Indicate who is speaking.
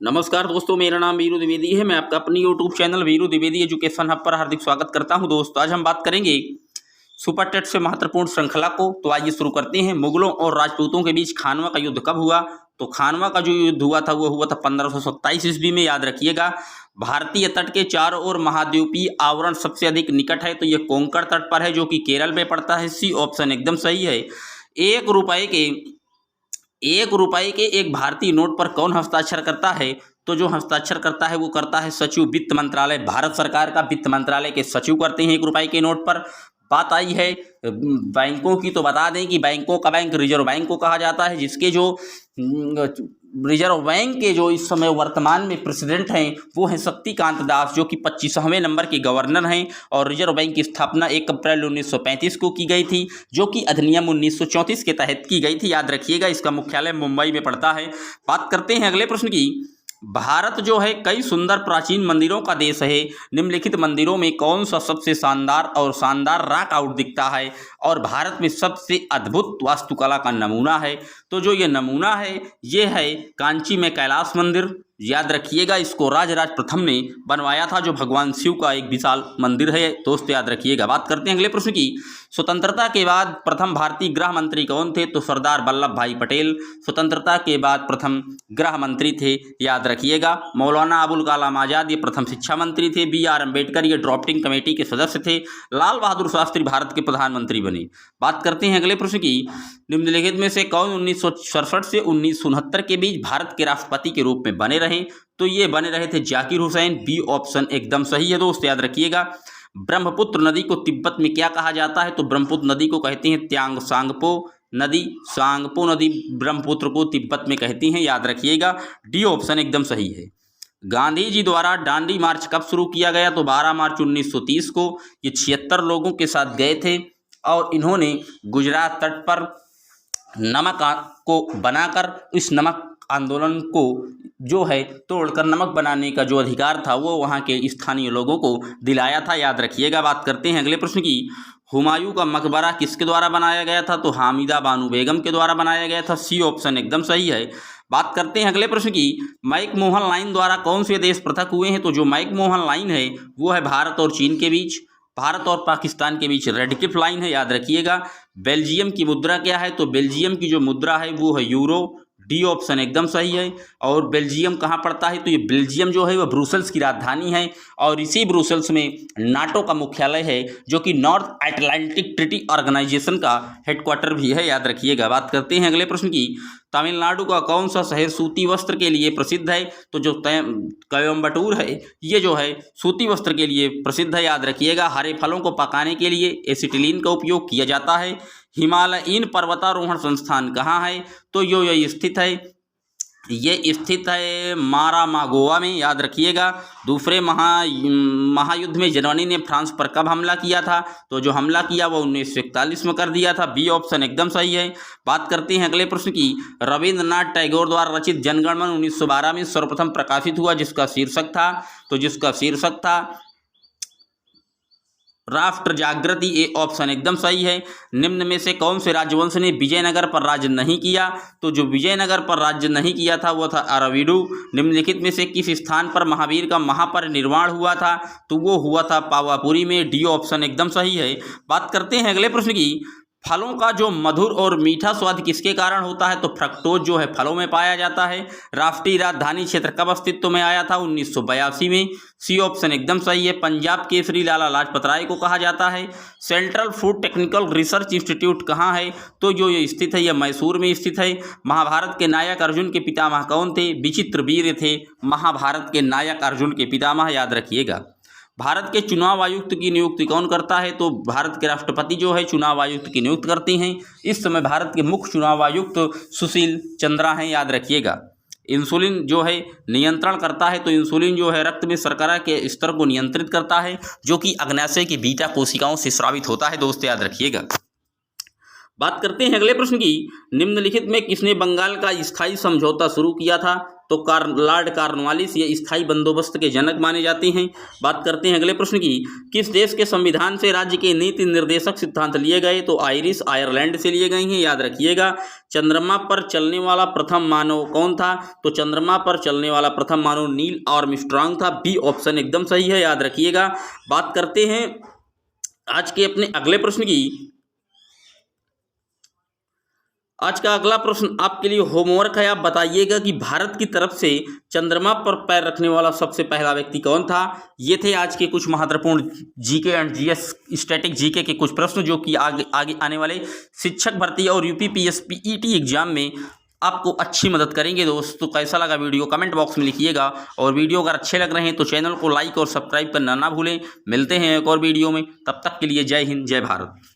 Speaker 1: नमस्कार दोस्तों, मेरा नाम वीरू द्विवेदी है। मैं आपका अपनी YouTube channel Veeru Dwivedi education hub पर हार्दिक स्वागत करता हूं। दोस्तों, आज हम बात करेंगे सुपर टेट से महत्वपूर्ण श्रृंखला को। तो आइए शुरू करते हैं। मुगलों और राजपूतों के बीच खानवा का युद्ध कब हुआ? तो खानवा का जो युद्ध हुआ था वो हुआ था 1527 ईस्वी में। याद रखिएगा। भारतीय तट के चारों ओर महाद्वीपीय आवरण सबसे अधिक निकट है, तो ये कोंकण तट पर है जो कि केरल में पड़ता है। सी ऑप्शन एकदम सही है। एक रुपए के एक भारतीय नोट पर कौन हस्ताक्षर करता है? तो जो हस्ताक्षर करता है वो करता है सचिव, वित्त मंत्रालय, भारत सरकार का वित्त मंत्रालय के सचिव करते हैं 1 रुपए के नोट पर। बात आई है बैंकों की, तो बता दें कि बैंकों का बैंक रिजर्व बैंक को कहा जाता है, जिसके जो रिजर्व बैंक के जो इस समय वर्तमान में प्रेसिडेंट हैं वो हैं शक्तिकांत दास, जो कि 25वें नंबर के गवर्नर हैं। और रिजर्व बैंक की स्थापना 1 अप्रैल 1935 को की गई थी, जो कि अधिनियम 1934 के तहत की गई थी। याद रखिएगा। इसका मुख्यालय मुंबई में पड़ता है। बात करते हैं अगले प्रश्न की। भारत जो है कई सुंदर प्राचीन मंदिरों का देश है। निम्नलिखित मंदिरों में कौन सा सबसे शानदार रॉक आउट दिखता है और भारत में सबसे अद्भुत वास्तुकला का नमूना है? तो जो ये नमूना है ये है कांची में कैलाश मंदिर। याद रखिएगा। इसको राजराज प्रथम ने बनवाया था, जो भगवान शिव का एक विशाल मंदिर है। दोस्त याद रखिएगा। बात करते हैं अगले प्रश्न की। स्वतंत्रता के बाद प्रथम भारतीय गृह मंत्री कौन थे? तो सरदार वल्लभ भाई पटेल स्वतंत्रता के बाद प्रथम गृह मंत्री थे। याद रखिएगा। मौलाना अबुल कलाम आजाद ये प्रथम शिक्षा मंत्री थे। BR अम्बेडकर ये ड्राफ्टिंग कमेटी के सदस्य थे। लाल बहादुर शास्त्री भारत के प्रधानमंत्री बने। बात करते हैं अगले प्रश्न की। निम्नलिखित में से कौन 1967 से 1969 के बीच भारत के राष्ट्रपति के रूप में बने रहे? तो ये बने रहे थे जाकिर हुसैन। बी ऑप्शन एकदम सही है। दोस्त याद रखिएगा। ब्रह्मपुत्र नदी को तिब्बत में क्या कहा जाता है? तो ब्रह्मपुत्र नदी को कहते हैं त्यांग सांगपो नदी। सांगपो नदी ब्रह्मपुत्र को तिब्बत में कहती हैं। याद रखिएगा। डी ऑप्शन एकदम सही है। गांधी जी द्वारा दांडी मार्च कब शुरू किया गया? तो 12 मार्च 1930 को। ये 76 लोगों के साथ गए थे और इन्होंने गुजरात तट पर नमक को बनाकर इस नमक आंदोलन को जो है तोड़कर नमक बनाने का जो अधिकार था वो वहाँ के स्थानीय लोगों को दिलाया था। याद रखिएगा। बात करते हैं अगले प्रश्न की। हुमायूं का मकबरा किसके द्वारा बनाया गया था? तो हामिदा बानो बेगम के द्वारा बनाया गया था। सी ऑप्शन एकदम सही है। बात करते हैं अगले प्रश्न की। मैक-मोहन लाइन द्वारा कौन से देश पृथक हुए हैं? तो जो मैक-मोहन लाइन है वो है भारत और चीन के बीच, भारत और पाकिस्तान के बीच रेड क्लिफ लाइन है। याद रखिएगा। बेल्जियम की मुद्रा क्या है? तो बेल्जियम की जो मुद्रा है वो है यूरो। डी ऑप्शन एकदम सही है। और बेल्जियम कहाँ पड़ता है? तो ये बेल्जियम जो है वह ब्रुसेल्स की राजधानी है और इसी ब्रुसेल्स में नाटो का मुख्यालय है, जो कि नॉर्थ अटलांटिक ट्रीटी ऑर्गेनाइजेशन का हेडक्वार्टर भी है। याद रखिएगा। बात करते हैं अगले प्रश्न की। तमिलनाडु का कौन सा शहर सूती वस्त्र के लिए प्रसिद्ध है? तो जो कोयम्बटूर है ये जो है सूती वस्त्र के लिए प्रसिद्ध है। याद रखिएगा। हरे फलों को पकाने के लिए एसिटिलीन का उपयोग किया जाता है। हिमालयन पर्वतारोहण संस्थान कहाँ है? तो ये स्थित है, ये स्थित है मारामागोवा में। याद रखिएगा। दूसरे महायुद्ध में जर्मनी ने फ्रांस पर कब हमला किया था? तो जो हमला किया वो 1941 में कर दिया था। बी ऑप्शन एकदम सही है। बात करते हैं अगले प्रश्न की। रविंद्रनाथ टैगोर द्वारा रचित जनगण मन 1912 में सर्वप्रथम प्रकाशित हुआ, जिसका शीर्षक था राष्ट्र जागृति। ए ऑप्शन एकदम सही है। निम्न में से कौन से राजवंश ने विजयनगर पर राज्य नहीं किया? तो जो विजयनगर पर राज्य नहीं किया था वो था अरविडू। निम्नलिखित में से किस स्थान पर महावीर का महापरिनिर्वाण हुआ था? तो वो हुआ था पावापुरी में। डी ऑप्शन एकदम सही है। बात करते हैं अगले प्रश्न की। फलों का जो मधुर और मीठा स्वाद किसके कारण होता है? तो फ्रक्टोज जो है फलों में पाया जाता है। राष्ट्रीय राजधानी क्षेत्र कब अस्तित्व में आया था? 1982 में। सी ऑप्शन एकदम सही है। पंजाब केसरी लाला लाजपत राय को कहा जाता है। Central food technical research institute कहाँ है? तो जो ये स्थित है यह मैसूर में स्थित है। महाभारत के नायक अर्जुन के पितामह कौन थे? विचित्र वीर्य थे महाभारत के नायक अर्जुन के पितामह। याद रखिएगा। भारत के चुनाव आयुक्त की नियुक्ति कौन करता है? तो भारत के राष्ट्रपति जो है चुनाव आयुक्त की नियुक्ति करते हैं। इस समय भारत के मुख्य चुनाव आयुक्त सुशील चंद्रा हैं। याद रखिएगा। इंसुलिन जो है नियंत्रण करता है, तो इंसुलिन जो है रक्त में शर्करा के स्तर को नियंत्रित करता है, जो कि अग्नाशय की बीटा कोशिकाओं से स्रावित होता है। दोस्त याद रखिएगा। बात करते हैं अगले प्रश्न की। निम्नलिखित में किसने बंगाल का स्थायी समझौता शुरू किया था? तो लॉर्ड कॉर्नवालिस ये स्थायी बंदोबस्त के जनक माने जाते हैं। बात करते हैं अगले प्रश्न की। किस देश के संविधान से राज्य के नीति निर्देशक सिद्धांत लिए गए? तो आयरलैंड से लिए गए हैं, याद रखिएगा। चंद्रमा पर चलने वाला प्रथम मानव कौन था? तो चंद्रमा पर चलने वाला प्रथम मानव नील आर्मस्ट्रांग था। बी ऑप्शन एकदम सही है, याद रखिएगा। बात करते हैं आज के अपने अगले प्रश्न की। आज का अगला प्रश्न आपके लिए होमवर्क है। आप बताइएगा कि भारत की तरफ से चंद्रमा पर पैर रखने वाला सबसे पहला व्यक्ति कौन था? ये थे आज के कुछ महत्वपूर्ण GK and GS static GK के कुछ प्रश्न जो कि आगे आने वाले शिक्षक भर्ती और यूपीपीएससी एग्जाम में आपको अच्छी मदद करेंगे। दोस्तों कैसा लगा वीडियो कमेंट बॉक्स में लिखिएगा, और वीडियो अगर अच्छे लग रहे हैं तो चैनल को लाइक और सब्सक्राइब करना ना भूलें। मिलते हैं एक और वीडियो में, तब तक के लिए जय हिंद जय भारत।